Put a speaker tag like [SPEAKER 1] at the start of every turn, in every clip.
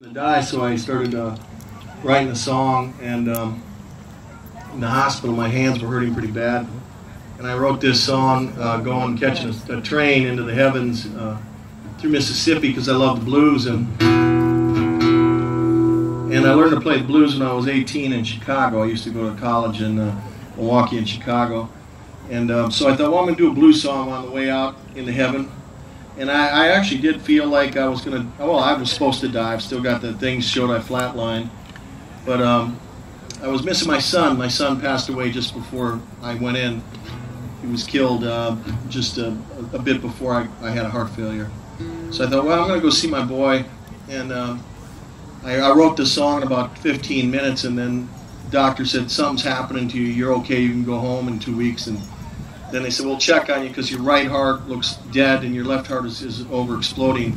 [SPEAKER 1] To die, so I started writing a song, and in the hospital my hands were hurting pretty bad, and I wrote this song going catching a train into the heavens through Mississippi because I love the blues, and I learned to play the blues when I was 18 in Chicago. I used to go to college in Milwaukee and Chicago, and so I thought, well, I'm going to do a blues song on the way out into heaven. And I actually did feel like I was going to, well, I was supposed to die. I've still got the things showed I flatlined. But I was missing my son. My son passed away just before I went in. He was killed just a bit before I had a heart failure. So I thought, well, I'm going to go see my boy. And I wrote the song in about 15 minutes, and then the doctor said, something's happening to you. You're okay. You can go home in 2 weeks. And then they said, we'll check on you because your right heart looks dead and your left heart is over-exploding.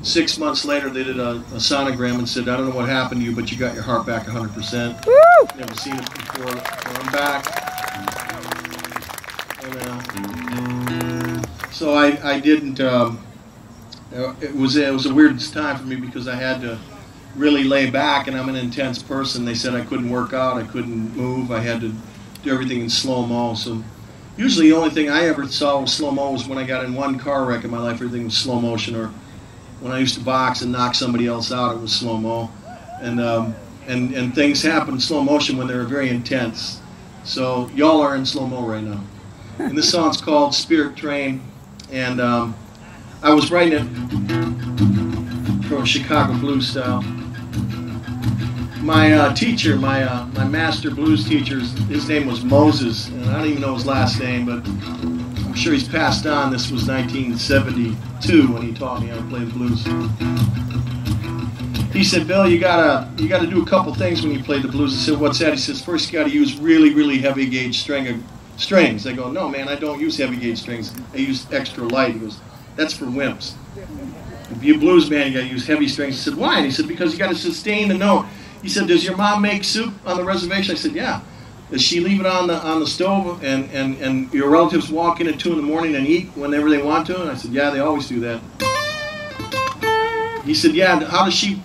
[SPEAKER 1] 6 months later, they did a sonogram and said, I don't know what happened to you, but you got your heart back 100%. Woo! Never seen it before. So I'm back. And, so I didn't, it was a weird time for me because I had to really lay back, and I'm an intense person. They said I couldn't work out, I couldn't move, I had to do everything in slow-mo. So usually the only thing I ever saw was slow-mo was when I got in one car wreck in my life, everything was slow motion, or when I used to box and knock somebody else out, it was slow-mo. And things happen in slow motion when they're very intense. So y'all are in slow-mo right now. And this song's called Spirit Train, and I was writing it from Chicago blues style. My teacher, my master blues teacher, his name was Moses, and I don't even know his last name, but I'm sure he's passed on. This was 1972 when he taught me how to play the blues. He said, Bill, you gotta do a couple things when you play the blues. I said, what's that? He says, first you gotta use really, really heavy gauge strings. I go, no man, I don't use heavy gauge strings. I use extra light. He goes, that's for wimps. If you're a blues man, you gotta use heavy strings. I said, why? And he said, because you gotta sustain the note. He said, does your mom make soup on the reservation? I said, yeah. Does she leave it on the stove and your relatives walk in at 2 in the morning and eat whenever they want to? And I said, yeah, they always do that. He said, yeah, how does she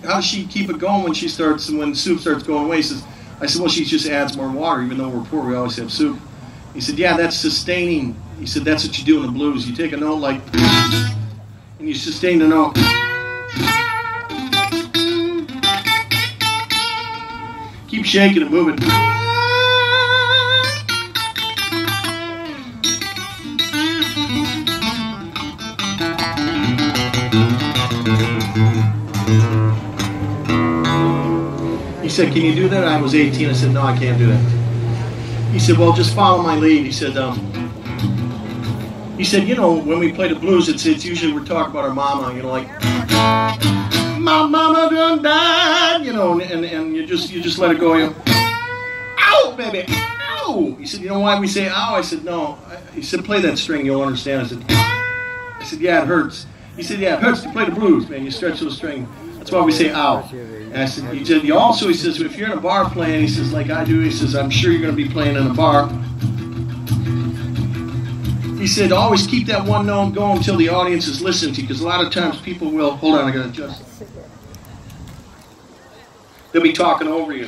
[SPEAKER 1] keep it going when soup starts going away? He says, I said, well, she just adds more water. Even though we're poor, we always have soup. He said, yeah, that's sustaining. He said, that's what you do in the blues. You take a note like, and you sustain the note. Keep shaking and moving. He said, can you do that? I was 18. I said, no, I can't do that. He said, well, just follow my lead. He said, you know, when we play the blues, it's usually we're talking about our mama, you know, like, my mama done died, you know, and you just let it go. You know, ow, baby, ow. He said, you know why we say ow? I said, no. He said, play that string, you'll understand. I said, yeah, it hurts. He said, yeah, it hurts to play the blues, man. You stretch the string. That's why we say ow. And I said, he says, if you're in a bar playing, he says, like I do, he says, I'm sure you're going to be playing in a bar. He said, always keep that one note going until the audience is listening to you, because a lot of times people will, hold on, I got to adjust. They'll be talking over you.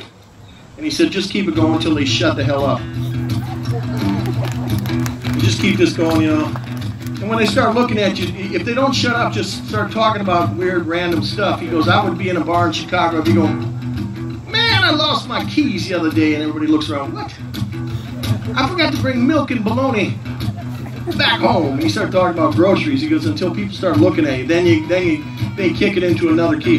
[SPEAKER 1] And he said, just keep it going until they shut the hell up. And just keep this going, you know. And when they start looking at you, if they don't shut up, just start talking about weird, random stuff. He goes, I would be in a bar in Chicago, I'd be going, man, I lost my keys the other day, and everybody looks around, what? I forgot to bring milk and bologna back home. And you start talking about groceries. He goes, until people start looking at you, then they kick it into another key.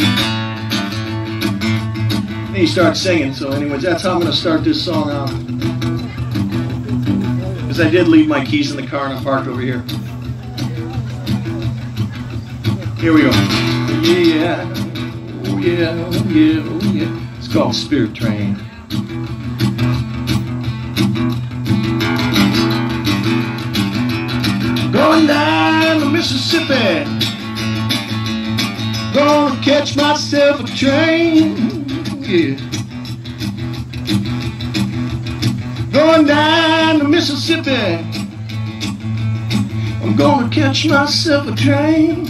[SPEAKER 1] Then you start singing. So anyways, that's how I'm going to start this song out. Because I did leave my keys in the car and I parked over here. Here we go. Yeah, oh yeah, oh yeah, oh yeah. It's called Spirit Train. Going down the Mississippi, gonna catch myself a train, yeah. Going down the Mississippi, I'm gonna catch myself a train,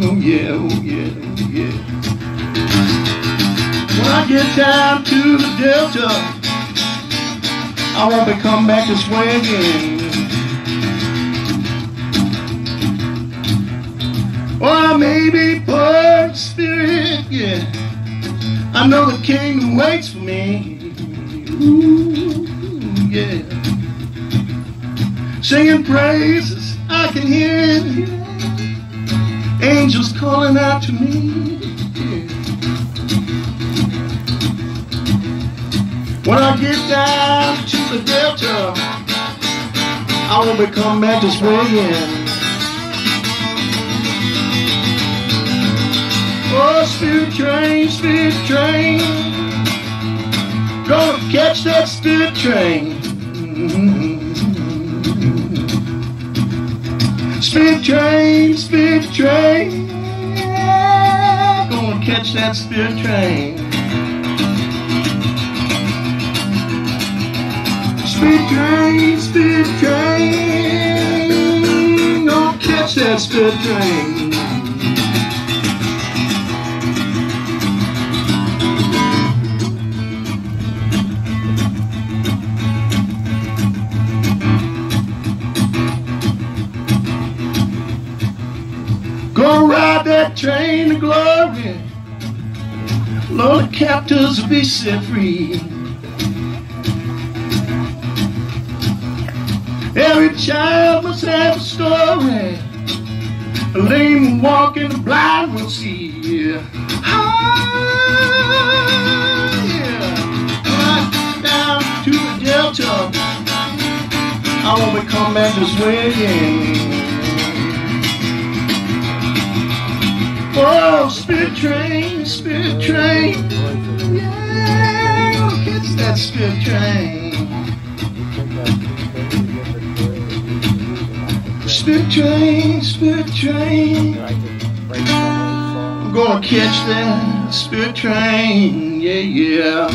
[SPEAKER 1] oh yeah, oh yeah, oh yeah. I get down to the Delta, I won't be coming back this way again. Well, I may be poor in spirit, yeah, I know the kingdom waits for me. Ooh, yeah. Singing praises, I can hear angels calling out to me. Yeah. When I get down to the Delta, I won't be coming back this way again. Oh, spirit train, gonna catch that spirit train. Spirit train, gonna catch that spirit train. Spirit train, gonna catch that spirit train. Gonna ride that train to glory. Lord, the captives will be set free. Every child must have a story. The lame will walk and the blind will see. Ah, yeah. Right down to the Delta, I won't be coming back this way again. Oh, spirit train, yeah, gonna catch that spirit train. Spirit train, I'm gonna catch that spirit train, yeah, yeah.